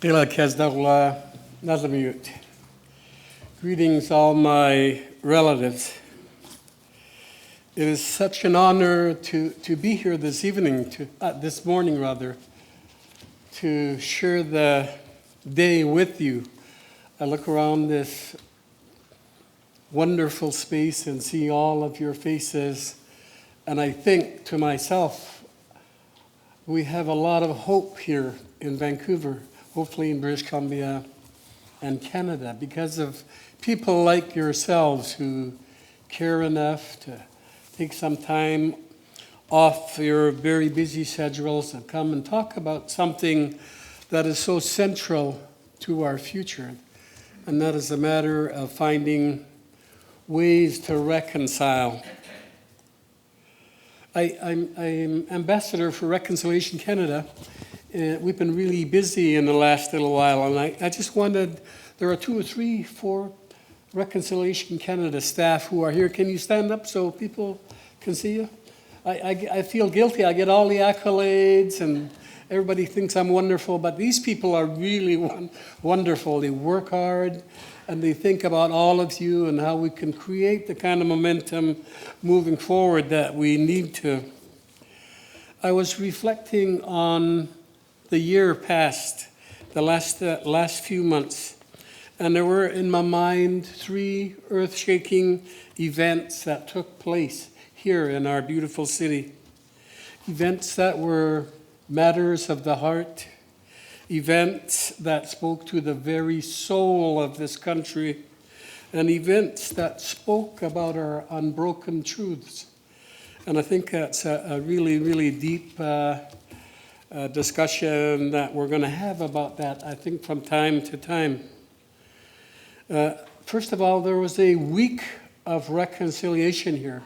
Greetings, all my relatives. It is such an honor to be here this evening, this morning rather, to share the day with you. I look around this wonderful space and see all of your faces, and I think to myself, we have a lot of hope here in Vancouver, hopefully in British Columbia and Canada, because of people like yourselves who care enough to take some time off your very busy schedules and come and talk about something that is so central to our future, and that is a matter of finding ways to reconcile. I'm ambassador for Reconciliation Canada. We've been really busy in the last little while, and I just wondered, there are 2 or 3, 4 Reconciliation Canada staff who are here. Can you stand up so people can see you? I feel guilty. I get all the accolades, and everybody thinks I'm wonderful, but these people are really wonderful. They work hard, and they think about all of you and how we can create the kind of momentum moving forward that we need to. I was reflecting on the year past, the last few months, and there were in my mind 3 earth-shaking events that took place here in our beautiful city. Events that were matters of the heart, events that spoke to the very soul of this country, and events that spoke about our unbroken truths. And I think that's a really, really deep discussion that we're going to have about that, I think, from time to time. First of all, there was a week of reconciliation here.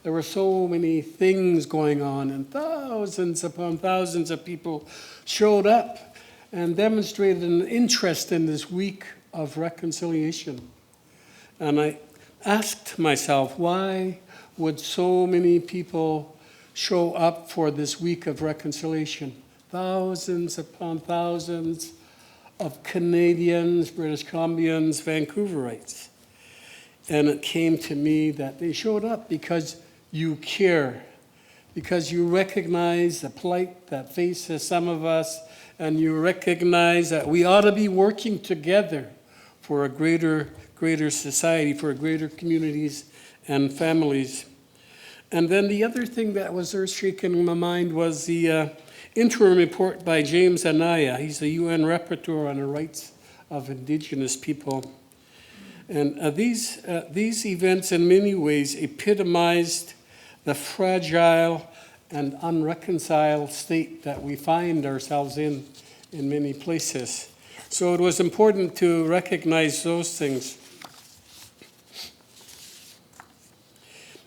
There were so many things going on, and thousands upon thousands of people showed up and demonstrated an interest in this week of reconciliation. And I asked myself, why would so many people show up for this week of reconciliation? Thousands upon thousands of Canadians, British Columbians, Vancouverites. And it came to me that they showed up because you care, because you recognize the plight that faces some of us, and you recognize that we ought to be working together for a greater society, for greater communities and families. And then the other thing that was earth-shaking in my mind was the interim report by James Anaya. He's the UN Rapporteur on the rights of Indigenous people. And these events in many ways epitomized the fragile and unreconciled state that we find ourselves in many places. So it was important to recognize those things.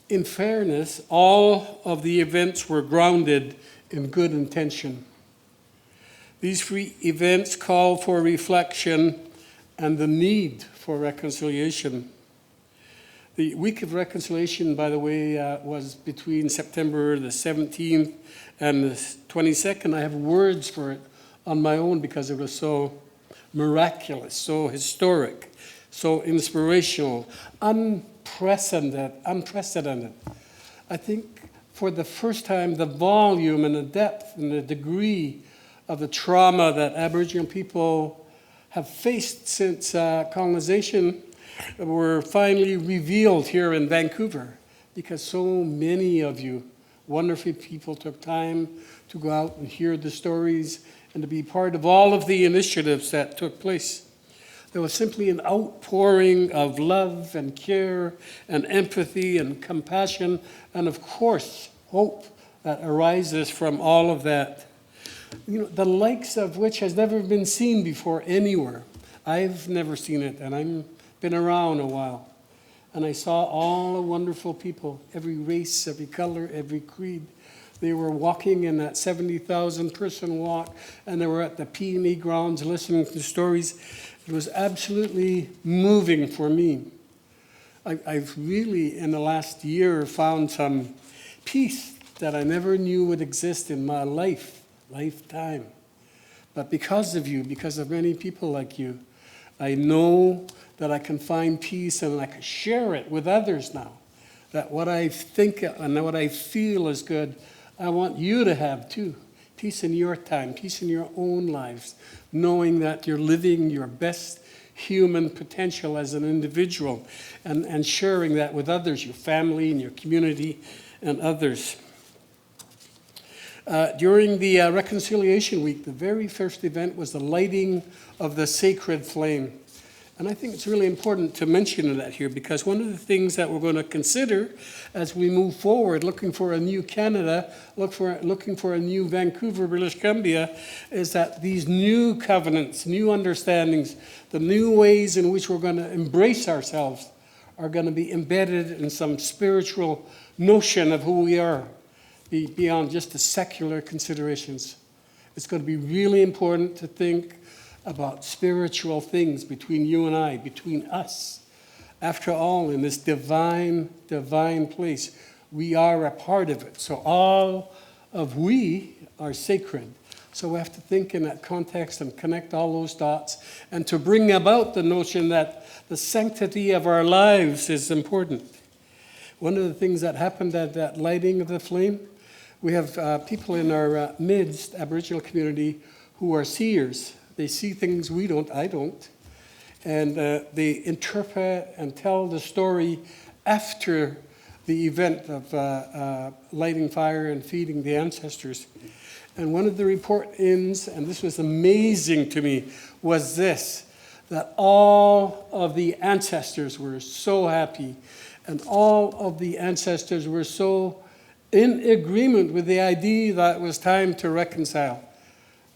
In fairness, all of the events were grounded in good intention. These 3 events call for reflection and the need for reconciliation. The Week of Reconciliation, by the way, was between September the 17th and the 22nd. I have words for it on my own because it was so miraculous, so historic, so inspirational, unprecedented. I think for the first time, the volume and the depth and the degree of the trauma that Aboriginal people have faced since colonization were finally revealed here in Vancouver, because so many of you, wonderful people, took time to go out and hear the stories and to be part of all of the initiatives that took place. There was simply an outpouring of love and care and empathy and compassion, and of course, hope that arises from all of that. You know, the likes of which has never been seen before anywhere. I've never seen it, and I've been around a while. And I saw all the wonderful people, every race, every color, every creed. They were walking in that 70,000 person walk, and they were at the P&E grounds listening to stories. It was absolutely moving for me. I've really, in the last year, found some peace that I never knew would exist in my lifetime. But because of you, because of many people like you, I know that I can find peace and I can share it with others now. That what I think and what I feel is good, I want you to have too. Peace in your time, peace in your own lives, knowing that you're living your best human potential as an individual and sharing that with others, your family and your community and others. During the Reconciliation Week, the very first event was the lighting of the sacred flame. And I think it's really important to mention that here, because one of the things that we're going to consider as we move forward, looking for a new Canada, looking for a new Vancouver, British Columbia, is that these new covenants, new understandings, the new ways in which we're going to embrace ourselves are going to be embedded in some spiritual notion of who we are, beyond just the secular considerations. It's going to be really important to think about spiritual things between you and I, between us. After all, in this divine place, we are a part of it. So all of we are sacred. So we have to think in that context and connect all those dots, and to bring about the notion that the sanctity of our lives is important. One of the things that happened at that lighting of the flame, we have people in our midst, Aboriginal community, who are seers. They see things we don't, I don't. And they interpret and tell the story after the event of lighting fire and feeding the ancestors. And one of the report ends, and this was amazing to me, was this, that all of the ancestors were so happy, and all of the ancestors were so in agreement with the idea that it was time to reconcile.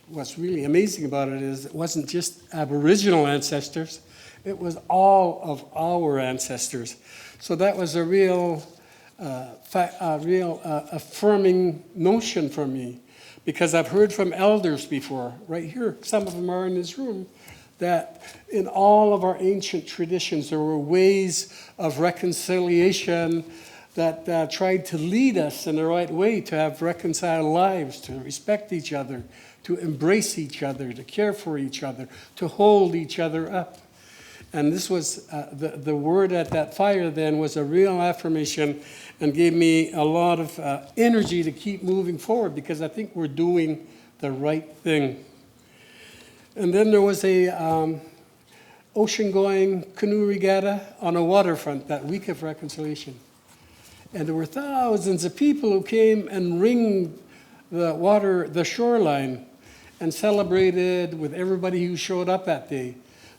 What's really amazing about it is it wasn't just Aboriginal ancestors, it was all of our ancestors. So that was a real affirming notion for me, because I've heard from elders before, right here, some of them are in this room, that in all of our ancient traditions there were ways of reconciliation that tried to lead us in the right way to have reconciled lives, to respect each other, to embrace each other, to care for each other, to hold each other up. And this was, the word at that fire then was a real affirmation and gave me a lot of energy to keep moving forward, because I think we're doing the right thing. And then there was a ocean-going canoe regatta on a waterfront that week of reconciliation. And there were thousands of people who came and ringed the shoreline, and celebrated with everybody who showed up that day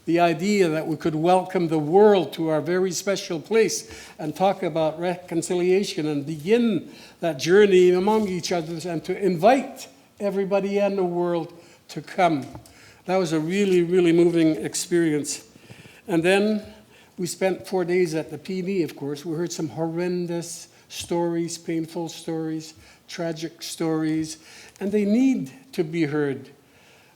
the idea that we could welcome the world to our very special place and talk about reconciliation and begin that journey among each other, and to invite everybody in the world to come. That was a really, really moving experience. And then we spent 4 days at the PD, of course. We heard some horrendous stories, painful stories, tragic stories, and they need to be heard.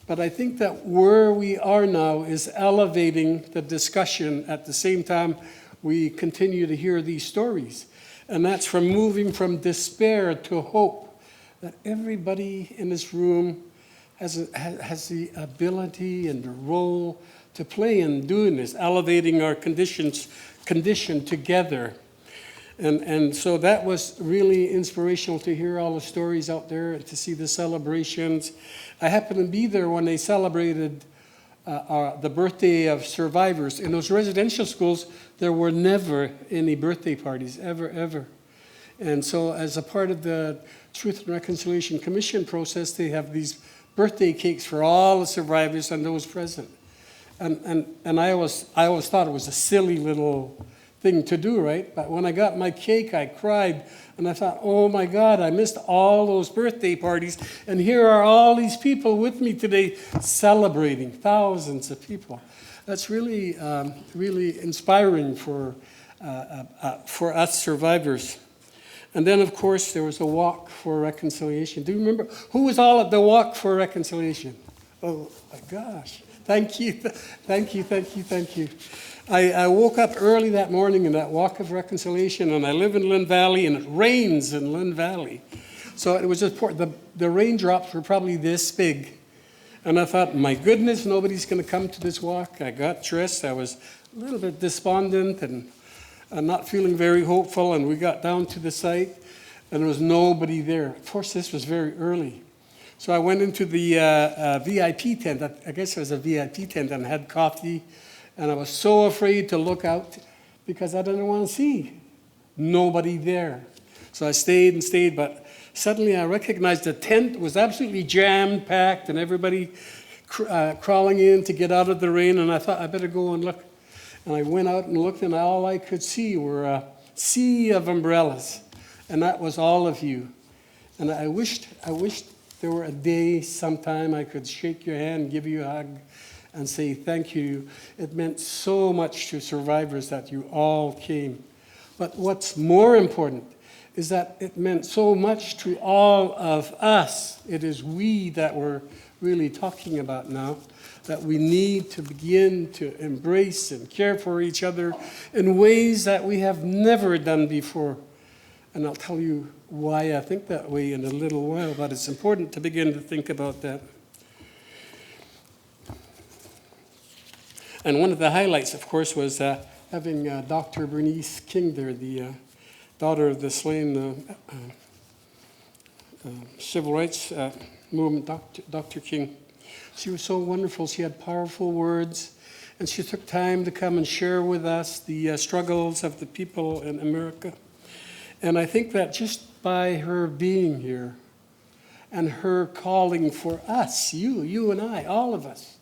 But I think that where we are now is elevating the discussion at the same time we continue to hear these stories. And that's from moving from despair to hope, that everybody in this room has the ability and the role to play in doing this, elevating our condition together. And so that was really inspirational to hear all the stories out there and to see the celebrations. I happened to be there when they celebrated the birthday of survivors. In those residential schools, there were never any birthday parties, ever. And so as a part of the Truth and Reconciliation Commission process, they have these birthday cakes for all the survivors and those present. And I always thought it was a silly little thing to do, right? But when I got my cake, I cried, and I thought, oh my God, I missed all those birthday parties, and here are all these people with me today celebrating, thousands of people. That's really, really inspiring for us survivors. And then, of course, there was a walk for reconciliation. Do you remember who was all at the walk for reconciliation? Oh my gosh. Thank you. I woke up early that morning in that walk of reconciliation, and I live in Lynn Valley, and it rains in Lynn Valley. So it was just the raindrops were probably this big. And I thought, my goodness, nobody's going to come to this walk. I got dressed. I was a little bit despondent and not feeling very hopeful. And we got down to the site, and there was nobody there. Of course, this was very early. So I went into the VIP tent. I guess it was a VIP tent, and had coffee. And I was so afraid to look out because I didn't want to see nobody there. So I stayed and stayed, but suddenly I recognized the tent was absolutely jam-packed and everybody crawling in to get out of the rain, and I thought I better go and look. And I went out and looked, and all I could see were a sea of umbrellas, and that was all of you. And I wished there were a day sometime I could shake your hand, give you a hug, and say thank you. It meant so much to survivors that you all came. But what's more important is that it meant so much to all of us. It is we that we're really talking about now, that we need to begin to embrace and care for each other in ways that we have never done before. And I'll tell you why I think that way in a little while, but it's important to begin to think about that. And one of the highlights, of course, was having Dr. Bernice King there, the daughter of the slain civil rights movement, Dr. King. She was so wonderful. She had powerful words, and she took time to come and share with us the struggles of the people in America. And I think that just by her being here and her calling for us, you and I, all of us,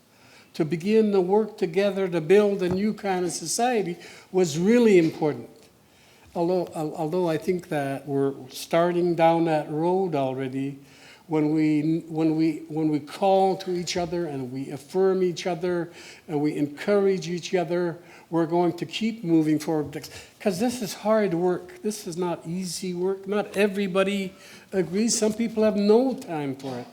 to begin to work together to build a new kind of society was really important. Although I think that we're starting down that road already, when we call to each other and we affirm each other and we encourage each other, we're going to keep moving forward. Because this is hard work. This is not easy work. Not everybody agrees. Some people have no time for it.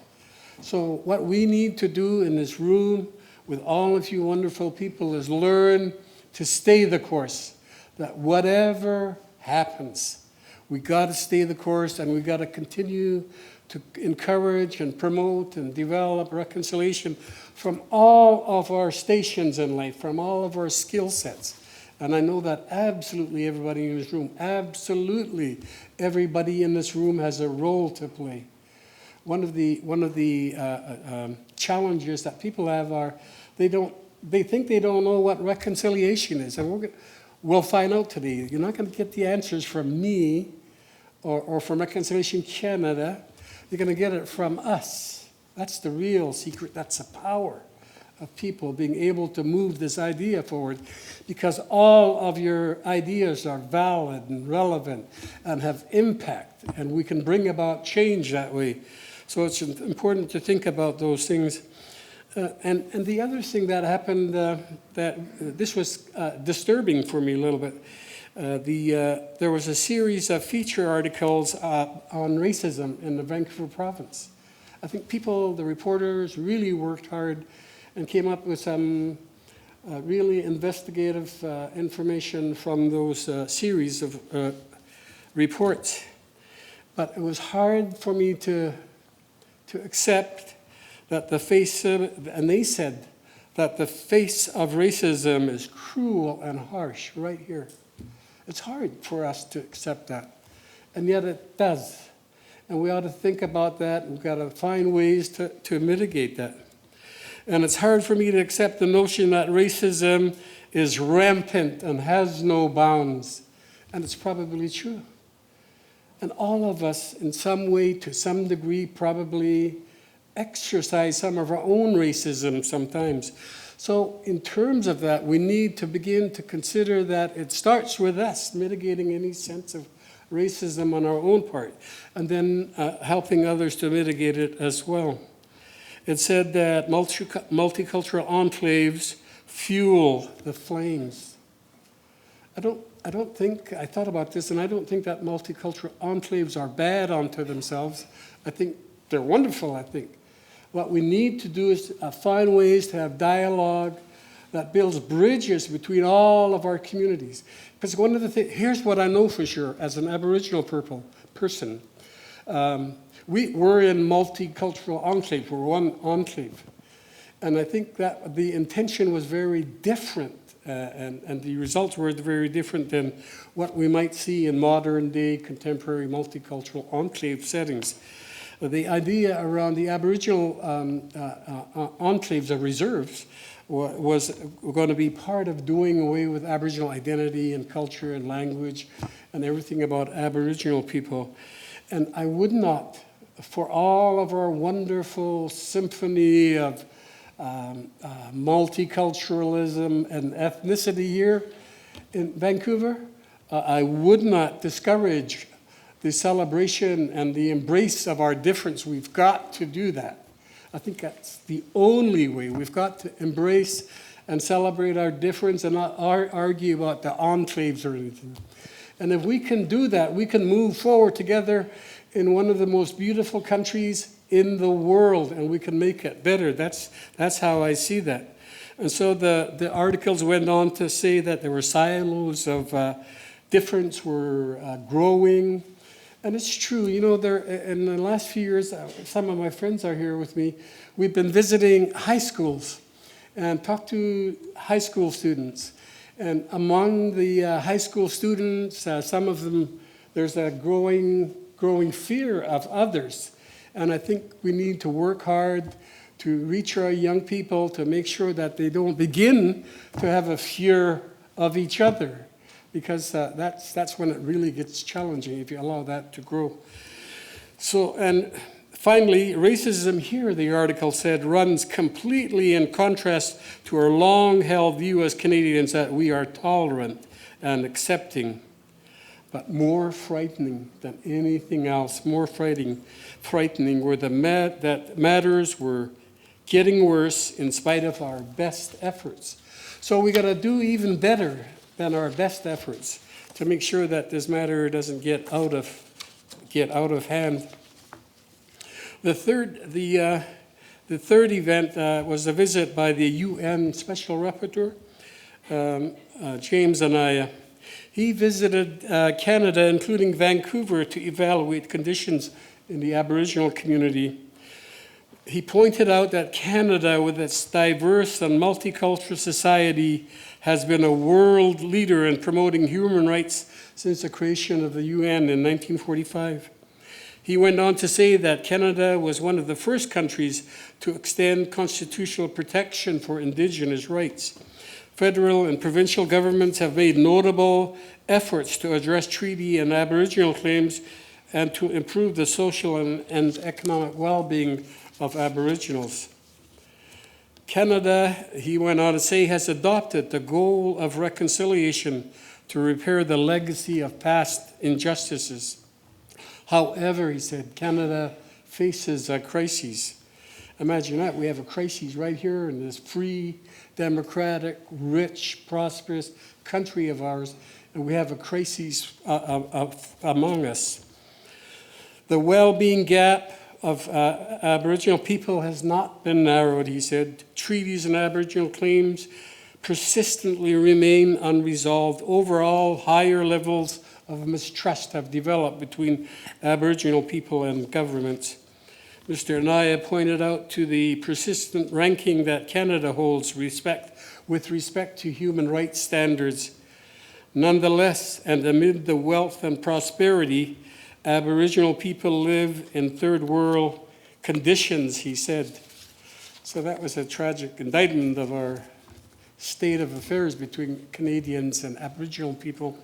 So what we need to do in this room with all of you wonderful people is learn to stay the course. That whatever happens, we got to stay the course, and we got to continue to encourage and promote and develop reconciliation from all of our stations in life, from all of our skill sets. And I know that absolutely everybody in this room, absolutely everybody in this room has a role to play. One of the challenges that people have are they think they don't know what reconciliation is, and we'll find out today. You're not going to get the answers from me or from Reconciliation Canada. You're going to get it from us. That's the real secret. That's the power of people being able to move this idea forward, because all of your ideas are valid and relevant and have impact, and we can bring about change that way. So it's important to think about those things. And the other thing that happened, that this was disturbing for me a little bit, there was a series of feature articles on racism in the Vancouver province. I think the reporters really worked hard and came up with some really investigative information from those series of reports. But it was hard for me to accept that and they said that the face of racism is cruel and harsh right here. It's hard for us to accept that, and yet it does. And we ought to think about that. We've got to find ways to mitigate that. And it's hard for me to accept the notion that racism is rampant and has no bounds. And it's probably true. And all of us, in some way, to some degree, probably exercise some of our own racism sometimes. So in terms of that, we need to begin to consider that it starts with us mitigating any sense of racism on our own part, and then helping others to mitigate it as well. It said that multicultural enclaves fuel the flames. I thought about this, and I don't think that multicultural enclaves are bad unto themselves. I think they're wonderful, I think. What we need to do is find ways to have dialogue that builds bridges between all of our communities. Because one of the things, here's what I know for sure as an Aboriginal person. We're in multicultural enclave. We're one enclave. And I think that the intention was very different, and the results were very different than what we might see in modern day contemporary multicultural enclave settings. The idea around the Aboriginal enclaves or reserves was going to be part of doing away with Aboriginal identity and culture and language and everything about Aboriginal people. And I would not, for all of our wonderful symphony of multiculturalism and ethnicity here in Vancouver, I would not discourage the celebration and the embrace of our difference. We've got to do that. I think that's the only way. We've got to embrace and celebrate our difference and not argue about the enclaves or anything. And if we can do that, we can move forward together in one of the most beautiful countries in the world, and we can make it better. That's how I see that. And so the articles went on to say that there were silos of difference were growing. And it's true, you know, in the last few years, some of my friends are here with me. We've been visiting high schools and talked to high school students. And among the high school students, some of them, there's a growing fear of others. And I think we need to work hard to reach our young people to make sure that they don't begin to have a fear of each other, because that's when it really gets challenging if you allow that to grow. So, and finally, racism here, the article said, runs completely in contrast to our long-held view as Canadians that we are tolerant and accepting. But more frightening than anything else, more frightening were that matters were getting worse in spite of our best efforts. So we got to do even better than our best efforts to make sure that this matter doesn't get out of hand. The third event was a visit by the UN Special Rapporteur, James Anaya. He visited Canada, including Vancouver, to evaluate conditions in the Aboriginal community. He pointed out that Canada, with its diverse and multicultural society, has been a world leader in promoting human rights since the creation of the UN in 1945. He went on to say that Canada was one of the first countries to extend constitutional protection for Indigenous rights. Federal and provincial governments have made notable efforts to address treaty and Aboriginal claims and to improve the social and economic well-being of Aboriginals. Canada, he went on to say, has adopted the goal of reconciliation to repair the legacy of past injustices. However, he said, Canada faces a crisis. Imagine that, we have a crisis right here in this free, democratic, rich, prosperous country of ours, and we have a crisis among us. The well-being gap of Aboriginal people has not been narrowed, he said. Treaties and Aboriginal claims persistently remain unresolved. Overall, higher levels of mistrust have developed between Aboriginal people and governments. Mr. Anaya pointed out to the persistent ranking that Canada holds with respect to human rights standards. Nonetheless, and amid the wealth and prosperity, Aboriginal people live in third world conditions, he said. So that was a tragic indictment of our state of affairs between Canadians and Aboriginal people.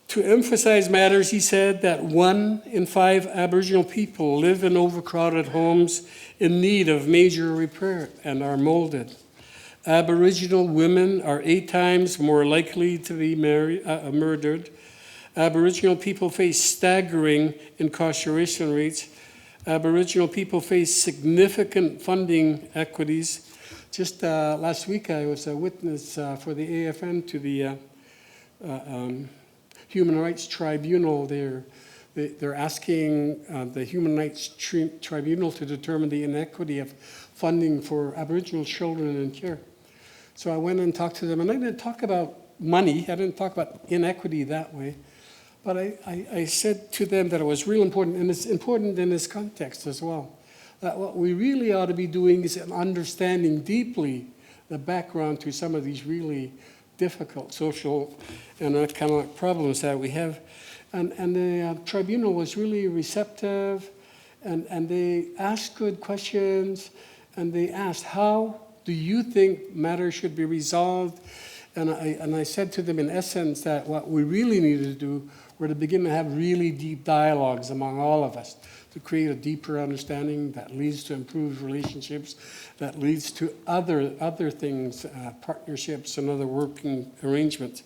To emphasize matters, he said that 1 in 5 Aboriginal people live in overcrowded homes in need of major repair and are molded. Aboriginal women are 8 times more likely to be murdered. Aboriginal people face staggering incarceration rates. Aboriginal people face significant funding equities. Just last week, I was a witness for the AFN to the Human Rights Tribunal. They're asking the Human Rights Tribunal to determine the inequity of funding for Aboriginal children in care. So I went and talked to them, and I didn't talk about money. I didn't talk about inequity that way. But I said to them that it was real important, and it's important in this context as well, that what we really ought to be doing is understanding deeply the background to some of these really difficult social and economic problems that we have. And the tribunal was really receptive, and they asked good questions, and they asked, how do you think matters should be resolved? And I said to them, in essence, that what we really needed to do were to begin to have really deep dialogues among all of us to create a deeper understanding that leads to improved relationships, that leads to other things, partnerships and other working arrangements.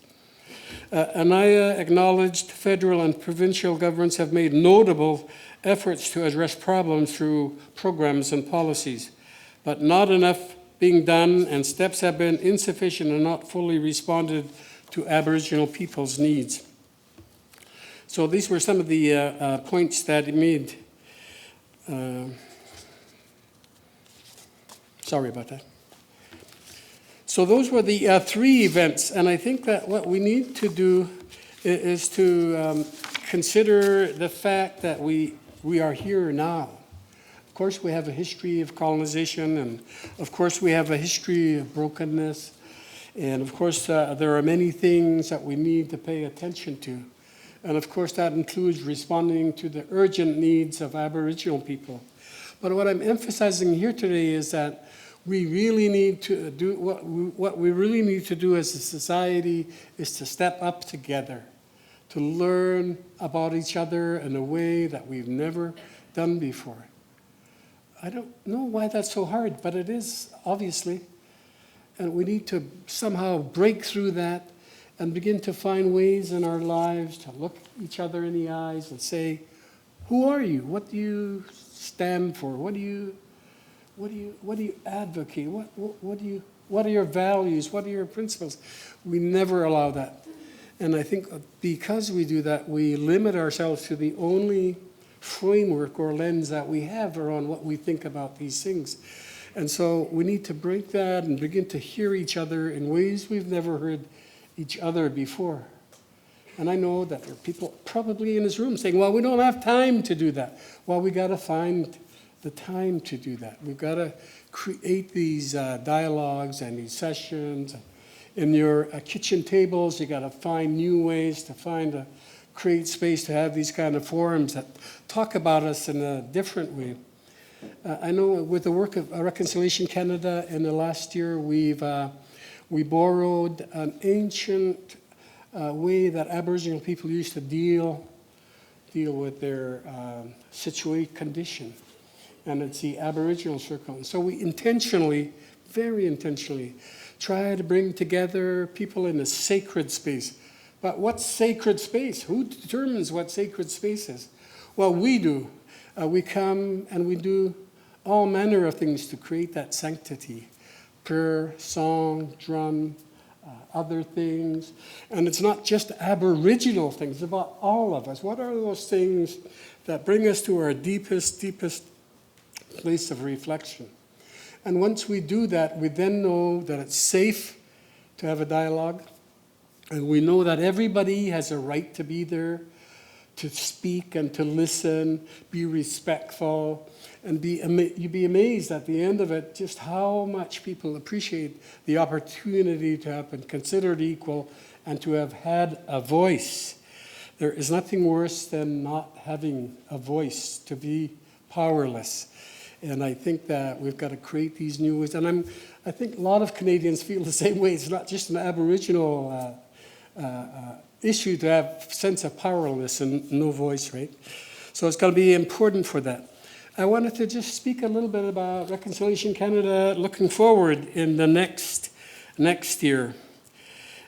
And I acknowledged federal and provincial governments have made notable efforts to address problems through programs and policies, but not enough being done, and steps have been insufficient and not fully responded to Aboriginal people's needs. So these were some of the points that he made. Sorry about that. So those were the three events, and I think that what we need to do is to consider the fact that we are here now. Of course, we have a history of colonization, and of course, we have a history of brokenness, and of course, there are many things that we need to pay attention to. And of course, that includes responding to the urgent needs of Aboriginal people. But what I'm emphasizing here today is that we really need to do, what we really need to do as a society is to step up together, to learn about each other in a way that we've never done before. I don't know why that's so hard, but it is, obviously. And we need to somehow break through that and begin to find ways in our lives to look each other in the eyes and say, who are you? What do you stand for? What do you advocate? What are your values? What are your principles? We never allow that. And I think because we do that, we limit ourselves to the only framework or lens that we have around what we think about these things. And so we need to break that and begin to hear each other in ways we've never heard each other before. And I know that there are people probably in this room saying, well, we don't have time to do that. Well, we got to find the time to do that. We've got to create these dialogues and these sessions. In your kitchen tables, you got to find new ways to create space to have these kind of forums that talk about us in a different way. I know with the work of Reconciling Canada in the last year, we borrowed an ancient way that Aboriginal people used to deal with their condition. And it's the Aboriginal Circle. And so we intentionally, very intentionally, try to bring together people in a sacred space. But what's sacred space? Who determines what sacred space is? Well, we do. We come and we do all manner of things to create that sanctity. Prayer, song, drum, other things. And it's not just Aboriginal things, it's about all of us. What are those things that bring us to our deepest place of reflection? And once we do that, we then know that it's safe to have a dialogue. And we know that everybody has a right to be there, to speak and to listen, be respectful, and you'd be amazed at the end of it just how much people appreciate the opportunity to have been considered equal and to have had a voice. There is nothing worse than not having a voice, to be powerless. And I think that we've got to create these new ways. And I think a lot of Canadians feel the same way. It's not just an Aboriginal issue to have a sense of powerlessness and no voice, right? So it's going to be important for that. I wanted to just speak a little bit about Reconciling Canada looking forward in the next year.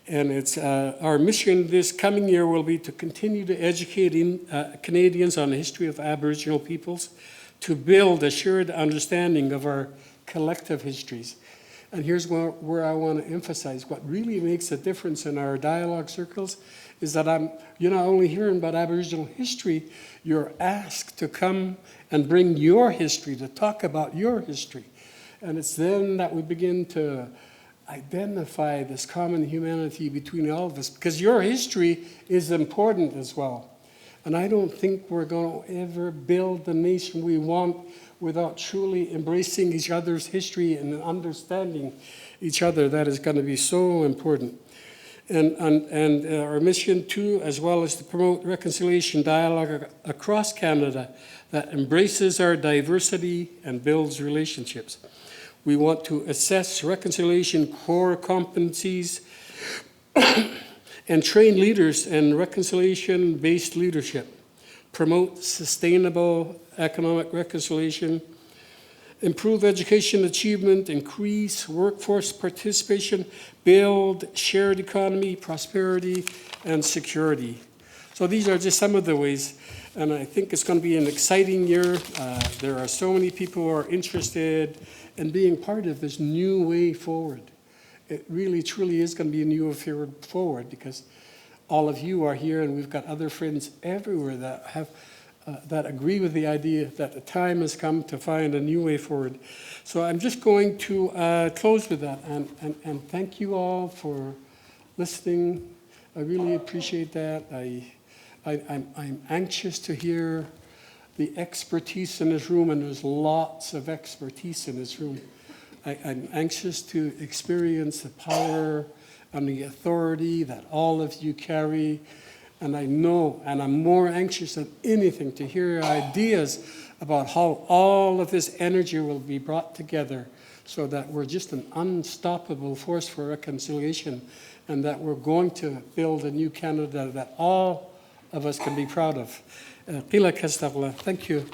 And it's our mission this coming year will be to continue to educate Canadians on the history of Aboriginal peoples, to build a shared understanding of our collective histories. And here's where I want to emphasize what really makes a difference in our dialogue circles is that you're not only hearing about Aboriginal history, you're asked to come and bring your history, to talk about your history. And it's then that we begin to identify this common humanity between all of us, because your history is important as well. And I don't think we're going to ever build the nation we want without truly embracing each other's history and understanding each other. That is going to be so important. And our mission too, as well, is to promote reconciliation dialogue across Canada that embraces our diversity and builds relationships. We want to assess reconciliation core competencies and train leaders in reconciliation-based leadership, promote sustainable economic reconciliation, improve education achievement, increase workforce participation, build shared economy, prosperity, and security. So these are just some of the ways, and I think it's going to be an exciting year. There are so many people who are interested in being part of this new way forward. It really, truly is going to be a new way forward because all of you are here, and we've got other friends everywhere that have that agree with the idea that the time has come to find a new way forward. So I'm just going to close with that, and thank you all for listening. I really appreciate that. I'm anxious to hear the expertise in this room, and there's lots of expertise in this room. I'm anxious to experience the power and the authority that all of you carry. And I know, and I'm more anxious than anything to hear your ideas about how all of this energy will be brought together so that we're just an unstoppable force for reconciliation and that we're going to build a new Canada that all of us can be proud of. Thank you.